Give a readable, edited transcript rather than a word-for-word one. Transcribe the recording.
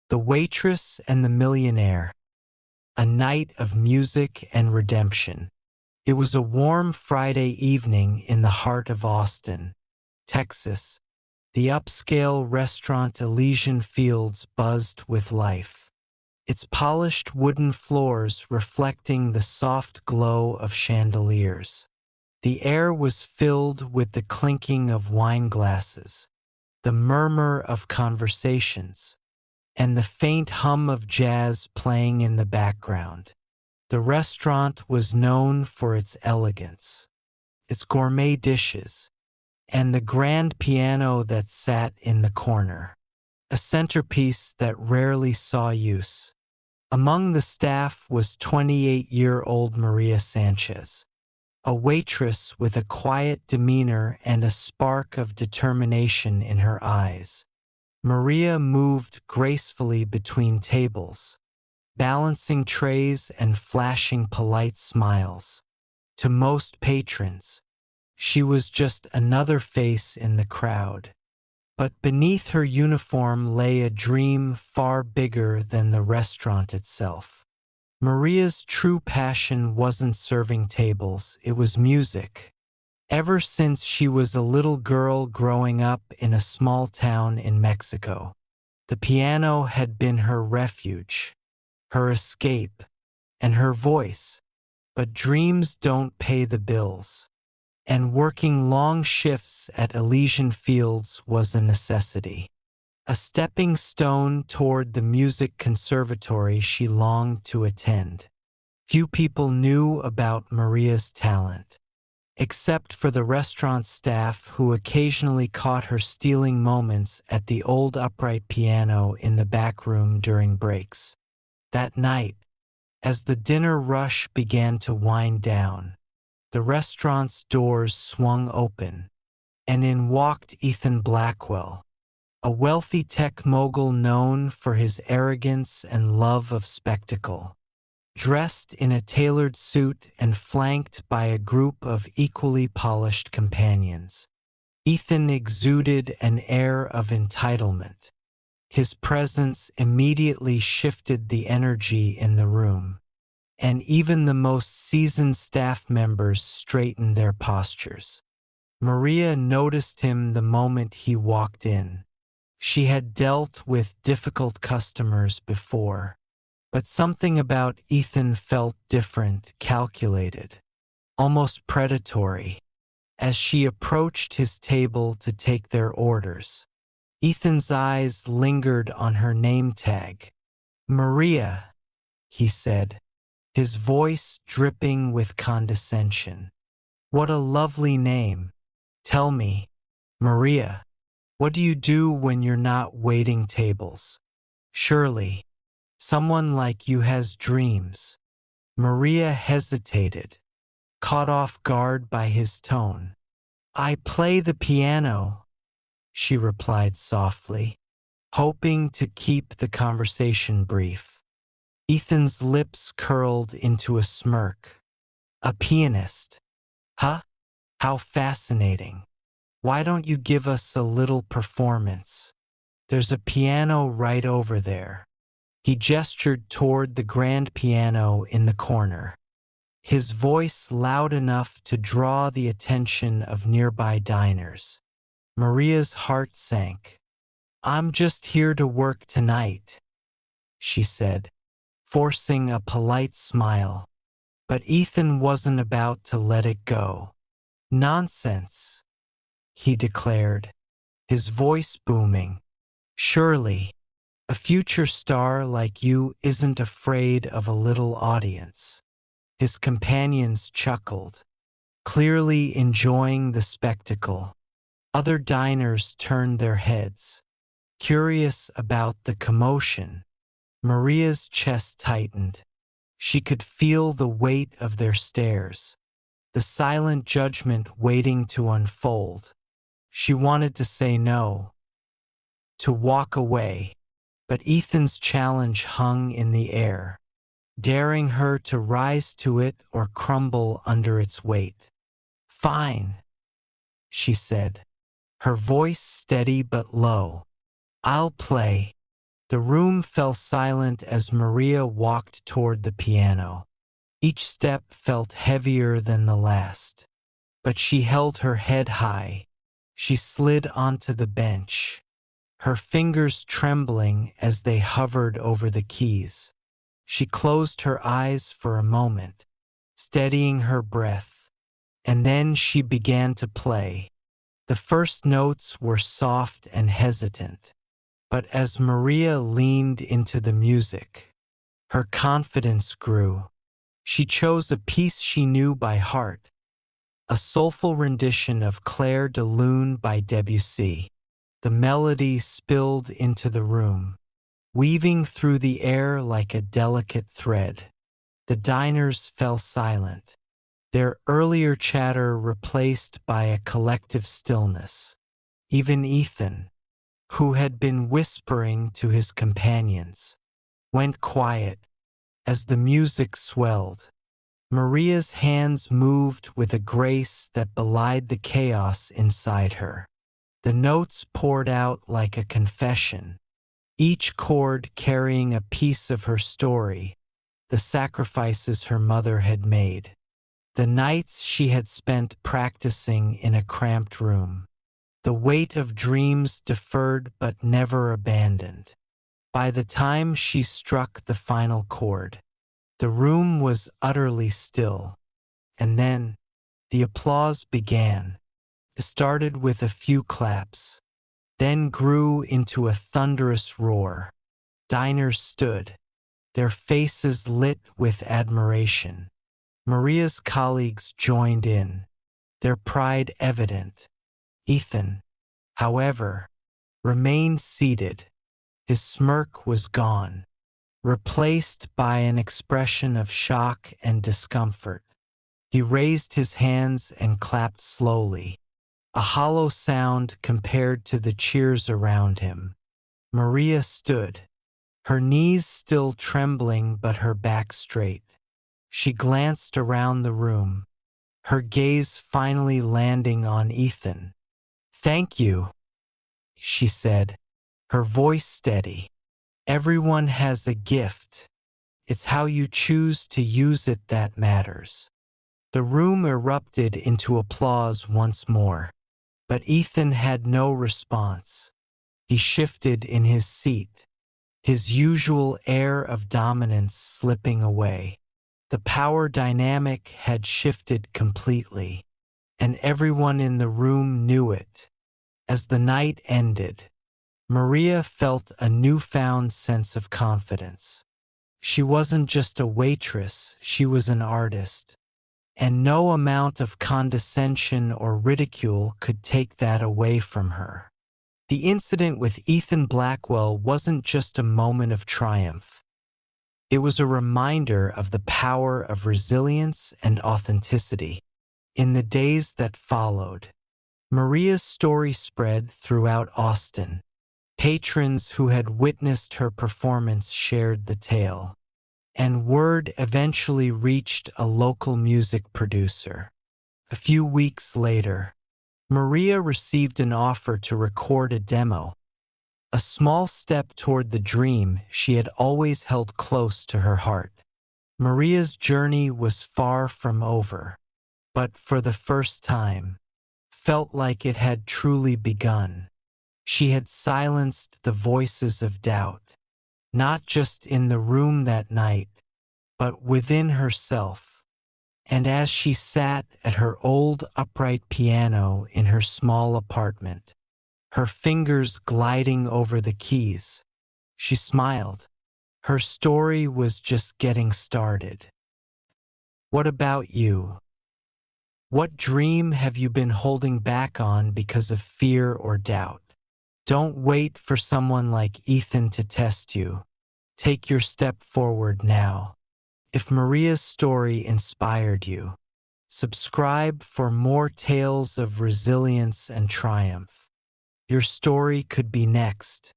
The Waitress and the Millionaire, a night of music and redemption. It was a warm Friday evening in the heart of Austin, Texas. The upscale restaurant Elysian Fields buzzed with life, its polished wooden floors reflecting the soft glow of chandeliers. The air was filled with the clinking of wine glasses, the murmur of conversations, and the faint hum of jazz playing in the background. The restaurant was known for its elegance, its gourmet dishes, and the grand piano that sat in the corner, a centerpiece that rarely saw use. Among the staff was 28-year-old Maria Sanchez, a waitress with a quiet demeanor and a spark of determination in her eyes. Maria moved gracefully between tables, balancing trays and flashing polite smiles. To most patrons, she was just another face in the crowd. But beneath her uniform lay a dream far bigger than the restaurant itself. Maria's true passion wasn't serving tables, it was music. Ever since she was a little girl growing up in a small town in Mexico, the piano had been her refuge, her escape, and her voice. But dreams don't pay the bills, and working long shifts at Elysian Fields was a necessity, a stepping stone toward the music conservatory she longed to attend. Few people knew about Maria's talent, except for the restaurant staff who occasionally caught her stealing moments at the old upright piano in the back room during breaks. That night, as the dinner rush began to wind down, the restaurant's doors swung open, and in walked Ethan Blackwell, a wealthy tech mogul known for his arrogance and love of spectacle. Dressed in a tailored suit and flanked by a group of equally polished companions, Ethan exuded an air of entitlement. His presence immediately shifted the energy in the room, and even the most seasoned staff members straightened their postures. Maria noticed him the moment he walked in. She had dealt with difficult customers before, but something about Ethan felt different, calculated, almost predatory. As she approached his table to take their orders, Ethan's eyes lingered on her name tag. "Maria," he said, his voice dripping with condescension. "What a lovely name. Tell me, Maria, what do you do when you're not waiting tables? Surely, someone like you has dreams." Maria hesitated, caught off guard by his tone. "I play the piano," she replied softly, hoping to keep the conversation brief. Ethan's lips curled into a smirk. "A pianist? Huh? How fascinating. Why don't you give us a little performance? There's a piano right over there." He gestured toward the grand piano in the corner, his voice loud enough to draw the attention of nearby diners. Maria's heart sank. "I'm just here to work tonight," she said, forcing a polite smile. But Ethan wasn't about to let it go. "Nonsense," he declared, his voice booming. "Surely, a future star like you isn't afraid of a little audience." His companions chuckled, clearly enjoying the spectacle. Other diners turned their heads, curious about the commotion. Maria's chest tightened. She could feel the weight of their stares, the silent judgment waiting to unfold. She wanted to say no, to walk away, but Ethan's challenge hung in the air, daring her to rise to it or crumble under its weight. "Fine," she said, her voice steady but low. "I'll play. The room fell silent as Maria walked toward the piano. Each step felt heavier than the last. But she held her head high. She slid onto the bench, her fingers trembling as they hovered over the keys. She closed her eyes for a moment, steadying her breath, and then she began to play. The first notes were soft and hesitant, but as Maria leaned into the music, her confidence grew. She chose a piece she knew by heart, a soulful rendition of Clair de Lune by Debussy. The melody spilled into the room, weaving through the air like a delicate thread. The diners fell silent, their earlier chatter replaced by a collective stillness. Even Ethan, who had been whispering to his companions, went quiet as the music swelled. Maria's hands moved with a grace that belied the chaos inside her. The notes poured out like a confession, each chord carrying a piece of her story, the sacrifices her mother had made, the nights she had spent practicing in a cramped room, the weight of dreams deferred but never abandoned. By the time she struck the final chord, the room was utterly still, and then the applause began. It started with a few claps, then grew into a thunderous roar. Diners stood, their faces lit with admiration. Maria's colleagues joined in, their pride evident. Ethan, however, remained seated. His smirk was gone, replaced by an expression of shock and discomfort. He raised his hands and clapped slowly, a hollow sound compared to the cheers around him. Maria stood, her knees still trembling but her back straight. She glanced around the room, her gaze finally landing on Ethan. "Thank you," she said, her voice steady. "Everyone has a gift. It's how you choose to use it that matters." The room erupted into applause once more, but Ethan had no response. He shifted in his seat, his usual air of dominance slipping away. The power dynamic had shifted completely, and everyone in the room knew it. As the night ended, Maria felt a newfound sense of confidence. She wasn't just a waitress, she was an artist, and no amount of condescension or ridicule could take that away from her. The incident with Ethan Blackwell wasn't just a moment of triumph. It was a reminder of the power of resilience and authenticity. In the days that followed, Maria's story spread throughout Austin. Patrons who had witnessed her performance shared the tale, and word eventually reached a local music producer. A few weeks later, Maria received an offer to record a demo, a small step toward the dream she had always held close to her heart. Maria's journey was far from over, but for the first time, felt like it had truly begun. She had silenced the voices of doubt, not just in the room that night, but within herself. And as she sat at her old upright piano in her small apartment, her fingers gliding over the keys, she smiled. Her story was just getting started. What about you? What dream have you been holding back on because of fear or doubt? Don't wait for someone like Ethan to test you. Take your step forward now. If Maria's story inspired you, subscribe for more tales of resilience and triumph. Your story could be next.